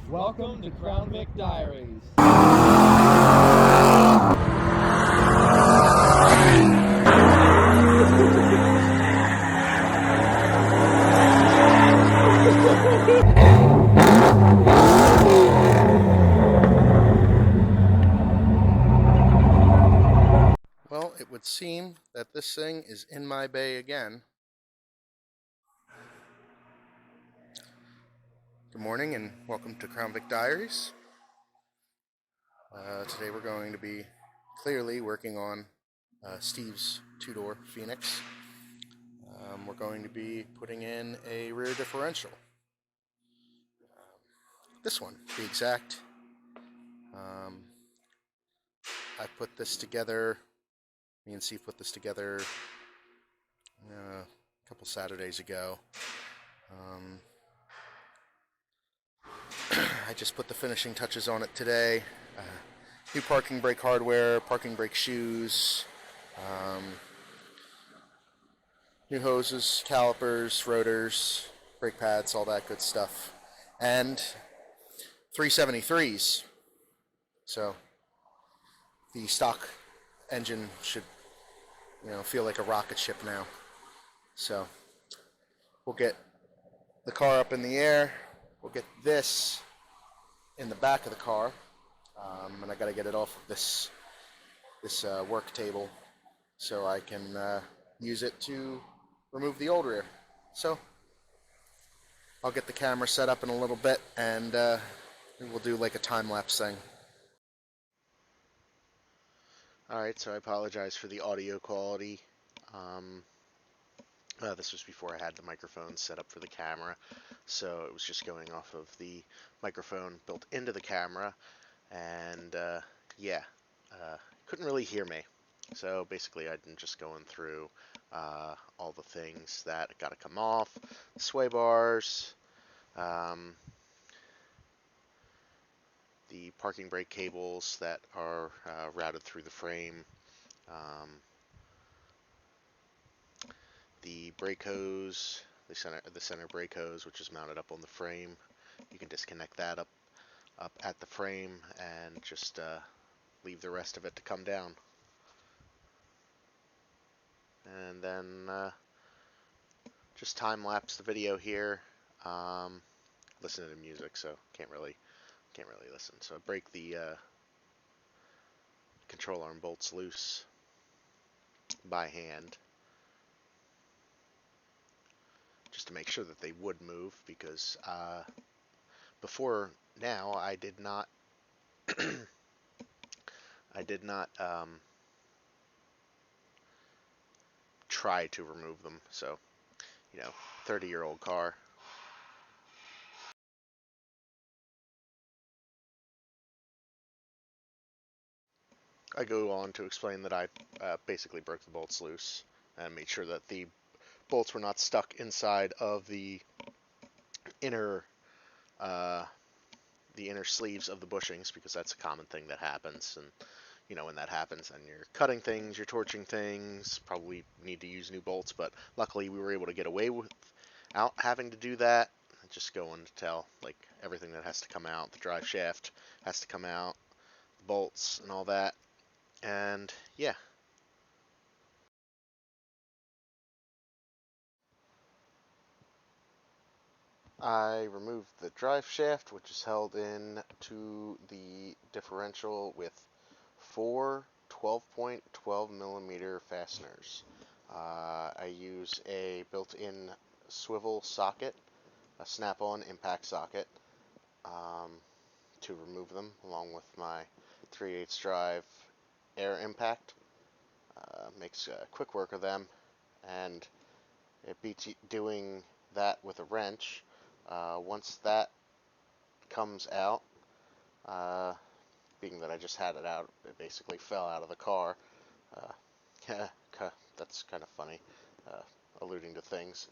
Welcome to Crown Vic Diaries. Well, it would seem that this thing is in my bay again. Good morning and welcome to Crown Vic Diaries. Today we're going to be clearly working on Steve's two-door Phoenix. We're going to be putting in a rear differential. This one, to be exact. I put this together, me and Steve put this together a couple Saturdays ago. I just put the finishing touches on it today. New parking brake hardware, parking brake shoes, new hoses, calipers, rotors, brake pads, all that good stuff. And 373s. So the stock engine should, feel like a rocket ship now. So we'll get the car up in the air. We'll get this in the back of the car. And I got to get it off of this work table so I can use it to remove the old rear. So I'll get the camera set up in a little bit and we'll do like a time-lapse thing. Alright, so I apologize for the audio quality. This was before I had the microphone set up for the camera, so it was just going off of the microphone built into the camera, and couldn't really hear me. So basically I'm just going through all the things that got to come off, the sway bars, the parking brake cables that are routed through the frame, the brake hose, the center brake hose, which is mounted up on the frame. You can disconnect that up at the frame and just leave the rest of it to come down. And then just time lapse the video here. Listen to the music, so can't really listen. So I break the control arm bolts loose by hand, just to make sure that they would move, because before now I did not try to remove them. So 30-year-old car. I go on to explain that I basically broke the bolts loose and made sure that the bolts were not stuck inside of the inner sleeves of the bushings, because that's a common thing that happens. And when that happens, and you're cutting things, you're torching things, probably need to use new bolts. But luckily we were able to get away without having to do that. Just going to tell, like, everything that has to come out. The drive shaft has to come out, the bolts and all that. And yeah. I removed the drive shaft, which is held in to the differential with 4 12.12 millimeter fasteners. I use a built-in swivel socket, a snap-on impact socket, to remove them, along with my 3/8 drive air impact. Makes quick work of them, and it beats doing that with a wrench. Once that comes out, being that I just had it out, it basically fell out of the car. That's kind of funny, alluding to things.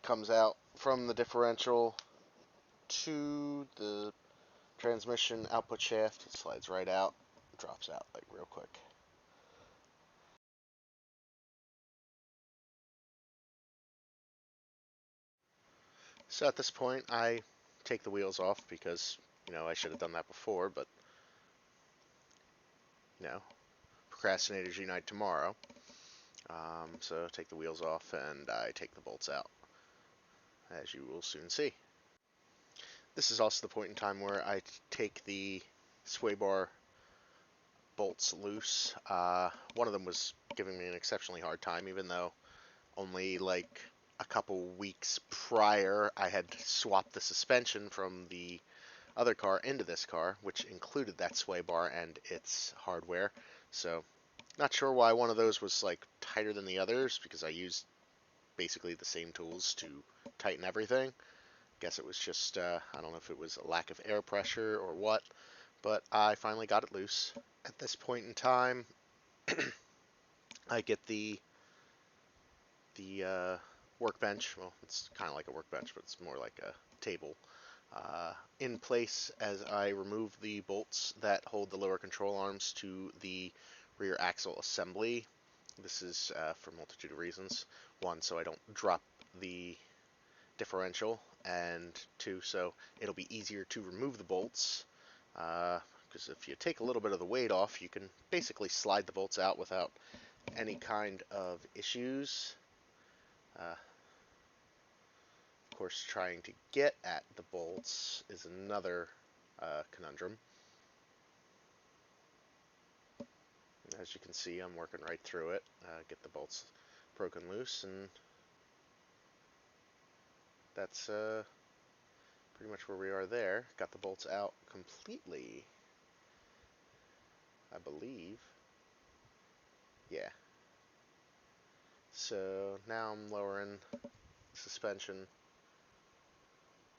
Comes out from the differential to the transmission output shaft. It slides right out, drops out like real quick. So at this point, I take the wheels off because, I should have done that before, but, you know, procrastinators unite tomorrow. So take the wheels off and I take the bolts out, as you will soon see. This is also the point in time where I take the sway bar bolts loose. One of them was giving me an exceptionally hard time, even though only like a couple weeks prior I had swapped the suspension from the other car into this car, which included that sway bar and its hardware. So not sure why one of those was like tighter than the others, because I used basically the same tools to tighten everything. Guess it was just, I don't know if it was a lack of air pressure or what, but I finally got it loose. At this point in time, I get the workbench. Well, it's kind of like a workbench, but it's more like a table in place as I remove the bolts that hold the lower control arms to the rear axle assembly. This is for a multitude of reasons. One, so I don't drop the differential, and two, so it'll be easier to remove the bolts, because if you take a little bit of the weight off, you can basically slide the bolts out without any kind of issues. Of course, trying to get at the bolts is another conundrum. As you can see, I'm working right through it. Get the bolts broken loose, and that's pretty much where we are there. Got the bolts out completely, I believe. Yeah. So now I'm lowering the suspension,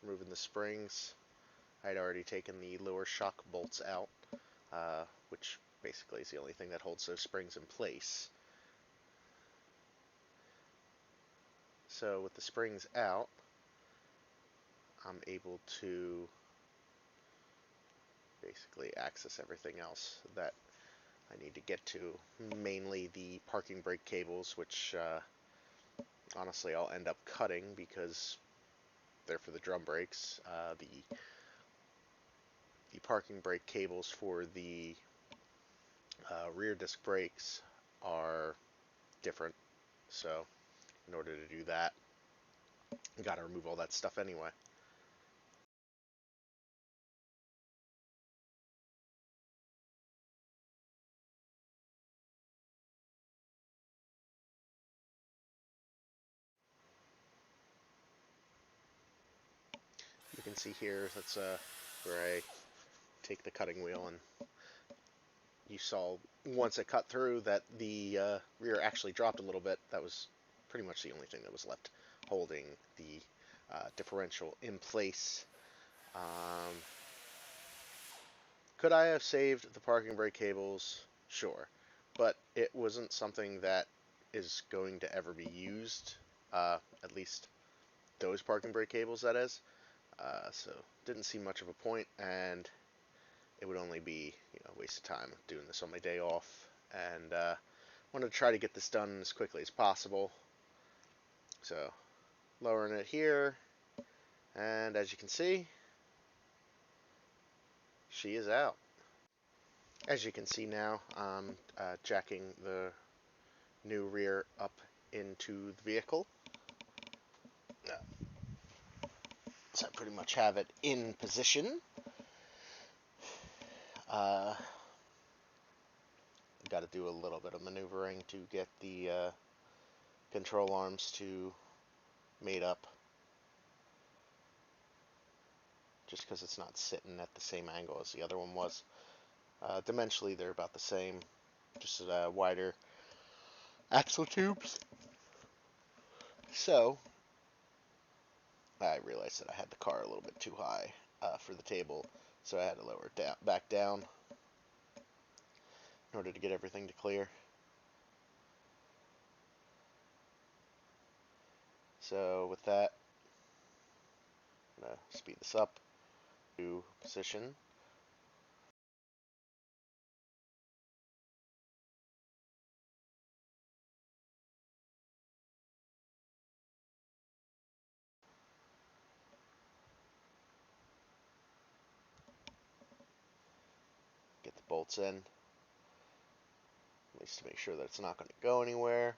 removing the springs. I'd already taken the lower shock bolts out, which basically is the only thing that holds those springs in place. So with the springs out, I'm able to basically access everything else that I need to get to, mainly the parking brake cables, which honestly I'll end up cutting because they're for the drum brakes. The parking brake cables for the rear disc brakes are different, so in order to do that, you got to remove all that stuff anyway. You can see here, that's where I take the cutting wheel, and you saw once it cut through that the rear actually dropped a little bit. That was pretty much the only thing that was left holding the differential in place. Um, could I have saved the parking brake cables? Sure. But it wasn't something that is going to ever be used, at least those parking brake cables, that is. So didn't see much of a point, and it would only be a waste of time doing this on my day off. And wanted to try to get this done as quickly as possible. So lowering it here, and as you can see, she is out. As you can see now, I'm jacking the new rear up into the vehicle. So I pretty much have it in position. Got to do a little bit of maneuvering to get the control arms to mate up, just because it's not sitting at the same angle as the other one was. Dimensionally, they're about the same, just wider axle tubes. So I realized that I had the car a little bit too high for the table, so I had to lower it back down in order to get everything to clear. So with that, I'm going to speed this up to position. bolts in, at least to make sure that it's not going to go anywhere.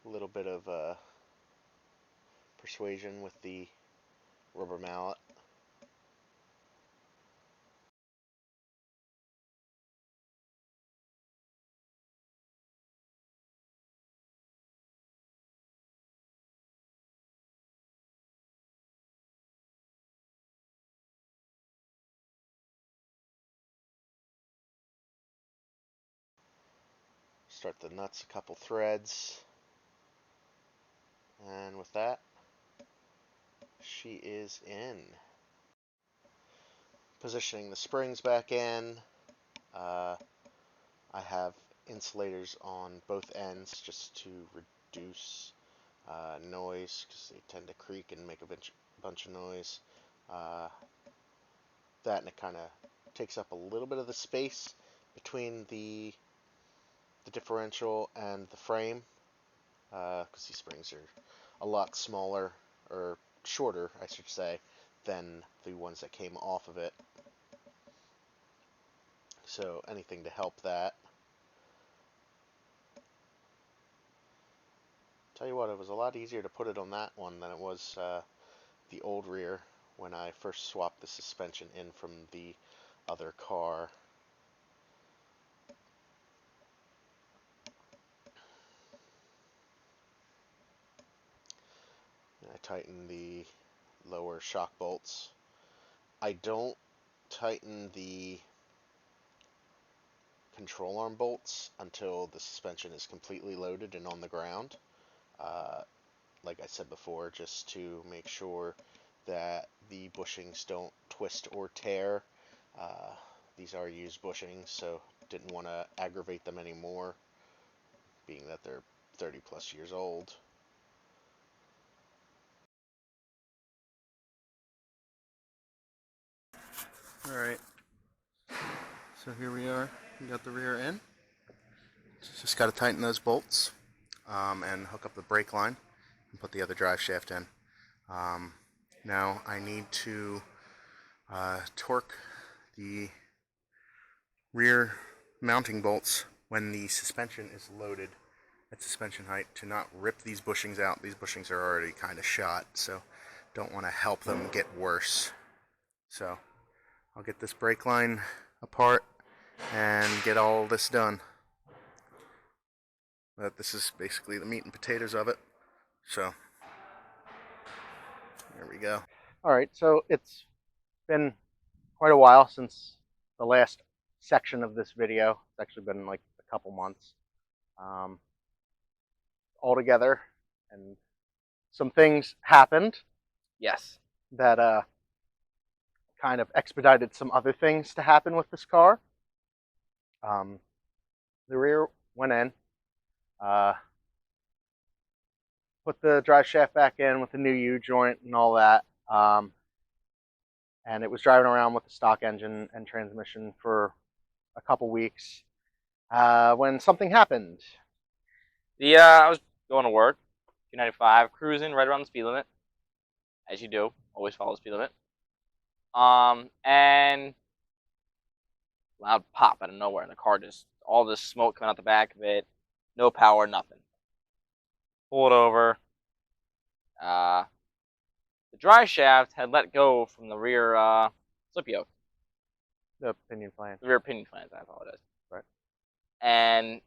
A little bit of persuasion with the rubber mallet. Start the nuts a couple threads, and with that, she is in. Positioning the springs back in. I have insulators on both ends just to reduce noise, because they tend to creak and make a bunch of noise. That, and it kind of takes up a little bit of the space between the differential and the frame, because these springs are a lot smaller, or shorter, I should say, than the ones that came off of it. So anything to help that. Tell you what, it was a lot easier to put it on that one than it was the old rear when I first swapped the suspension in from the other car. I tighten the lower shock bolts. I don't tighten the control arm bolts until the suspension is completely loaded and on the ground. Like I said before, just to make sure that the bushings don't twist or tear. These are used bushings, so didn't want to aggravate them anymore, being that they're 30 plus years old. Alright, so here we are. We got the rear in. Just got to tighten those bolts and hook up the brake line and put the other drive shaft in. Now I need to torque the rear mounting bolts when the suspension is loaded at suspension height to not rip these bushings out. These bushings are already kind of shot, so don't want to help them get worse. So I'll get this brake line apart and get all this done. But this is basically the meat and potatoes of it. So there we go. Alright, so it's been quite a while since the last section of this video. It's actually been like a couple months altogether, and some things happened. Yes. That kind of expedited some other things to happen with this car. The rear went in, put the drive shaft back in with the new U-joint and all that, and it was driving around with the stock engine and transmission for a couple weeks when something happened. I was going to work, 295, cruising right around the speed limit, as you do. Always follow the speed limit. And loud pop out of nowhere, and the car just, all this smoke coming out the back of it, no power, nothing. Pull it over. The drive shaft had let go from the rear slip yoke. The pinion flange. The rear pinion flange, I apologize. Right. And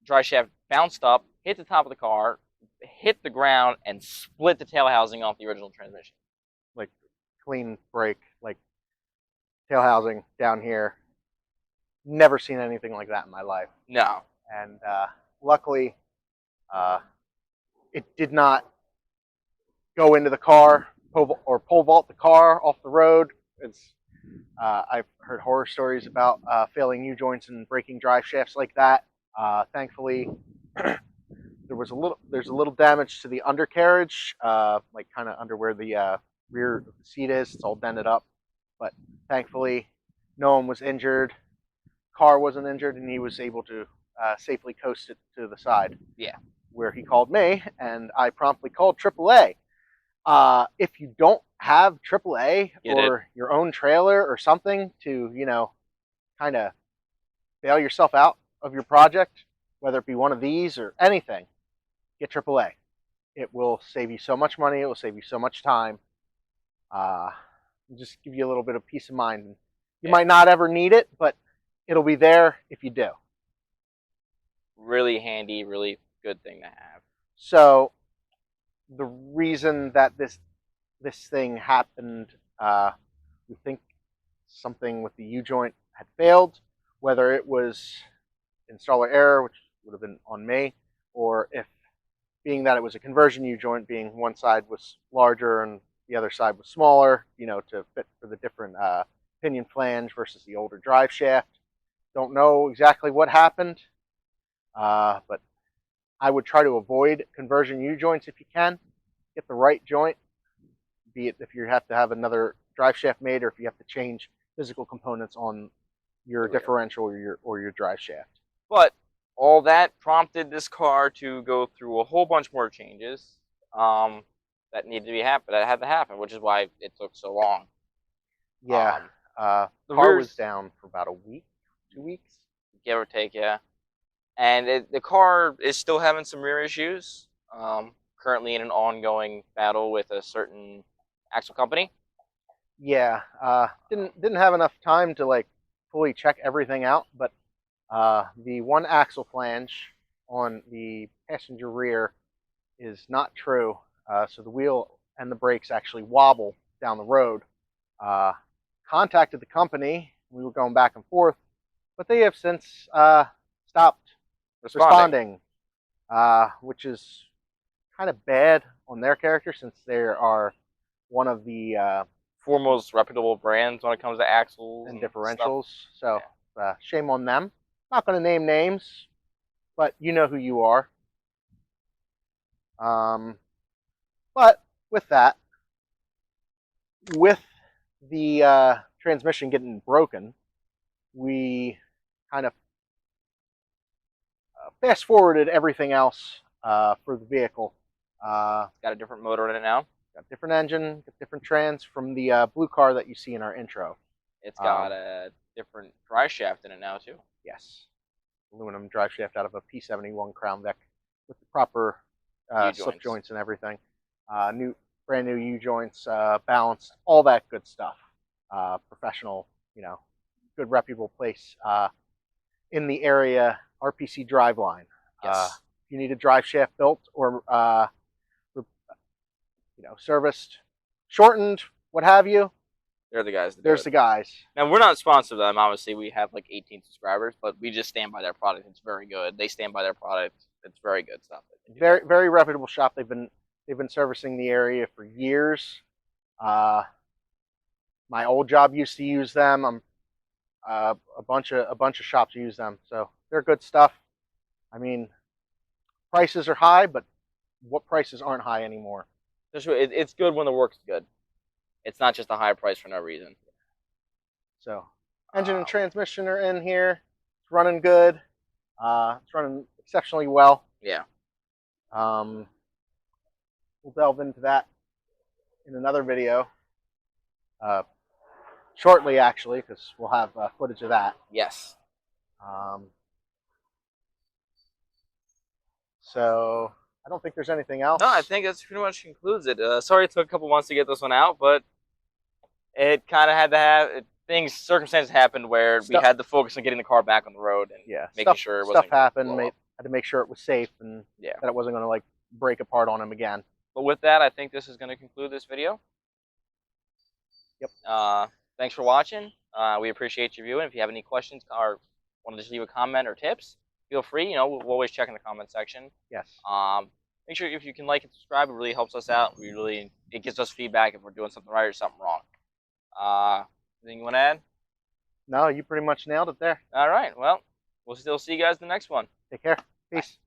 drive shaft bounced up, hit the top of the car, hit the ground, and split the tail housing off the original transmission. Like clean break, like tail housing down here. Never seen anything like that in my life. No. And luckily, it did not go into the car or pole vault the car off the road. I've heard horror stories about failing U-joints and breaking drive shafts like that. Thankfully, there's a little damage to the undercarriage, like kind of under where the rear of the seat is. It's all dented up, but thankfully, no one was injured. Car wasn't injured, and he was able to safely coast it to the side. Yeah. where he called me, and I promptly called AAA. If you don't have AAA or your own trailer or something to, kind of bail yourself out of your project, whether it be one of these or anything, get AAA. It will save you so much money. It will save you so much time. Just give you a little bit of peace of mind. You might not ever need it, but it'll be there if you do. Really handy, really good thing to have. So the reason that this thing happened, we think something with the U-joint had failed, whether it was installer error, which would have been on me, or if being that it was a conversion U-joint, being one side was larger and the other side was smaller, to fit for the different pinion flange versus the older drive shaft. Don't know exactly what happened, but I would try to avoid conversion U-joints if you can. Get the right joint, be it if you have to have another drive shaft made or if you have to change physical components on your differential or your drive shaft. But all that prompted this car to go through a whole bunch more changes that needed to be happen, that had to happen, which is why it took so long. Yeah, the car was down for about a week, 2 weeks, give or take. Yeah, and the car is still having some rear issues. Currently in an ongoing battle with a certain axle company. Yeah, didn't have enough time to fully check everything out, but the one axle flange on the passenger rear is not true. So the wheel and the brakes actually wobble down the road. Contacted the company. We were going back and forth, but they have since stopped responding, which is kind of bad on their character since they are one of the foremost reputable brands when it comes to axles and differentials. Stuff. So shame on them. Not going to name names, but you know who you are. But with that, with the transmission getting broken, we kind of fast forwarded everything else for the vehicle. Got a different motor in it now. Got different engine, got different trans from the blue car that you see in our intro. It's got a different drive shaft in it now too. Yes, aluminum drive shaft out of a P71 Crown Vic with the proper slip joints and everything. Brand new U-joints, balanced, all that good stuff. Professional, good reputable place in the area. RPC Driveline. Yes. If you need a drive shaft built or serviced, shortened, what have you, they're the guys. There's the guys. Now, we're not sponsored by them. Obviously, we have like 18 subscribers, but we just stand by their product. It's very good. They stand by their product. It's very good stuff. Very, very reputable shop. They've been servicing the area for years. My old job used to use them. A bunch of shops use them, so they're good stuff. I mean, prices are high, but what prices aren't high anymore? It's good when the work's good. It's not just a high price for no reason. So, engine and transmission are in here. It's running good. It's running exceptionally well. Yeah. We'll delve into that in another video shortly, actually, because we'll have footage of that. Yes. So I don't think there's anything else. No, I think that's pretty much concludes it. Sorry it took a couple months to get this one out, but it kind of had to have circumstances happened where we had to focus on getting the car back on the road and making sure it wasn't stuff happened. Had to make sure it was safe and that it wasn't going to break apart on him again. But with that, I think this is going to conclude this video. Yep. Thanks for watching. We appreciate you viewing. If you have any questions or want to just leave a comment or tips, feel free. We'll always check in the comment section. Yes. Make sure if you can like and subscribe, it really helps us out. It gives us feedback if we're doing something right or something wrong. Anything you want to add? No, you pretty much nailed it there. All right. Well, we'll still see you guys in the next one. Take care. Peace. Bye.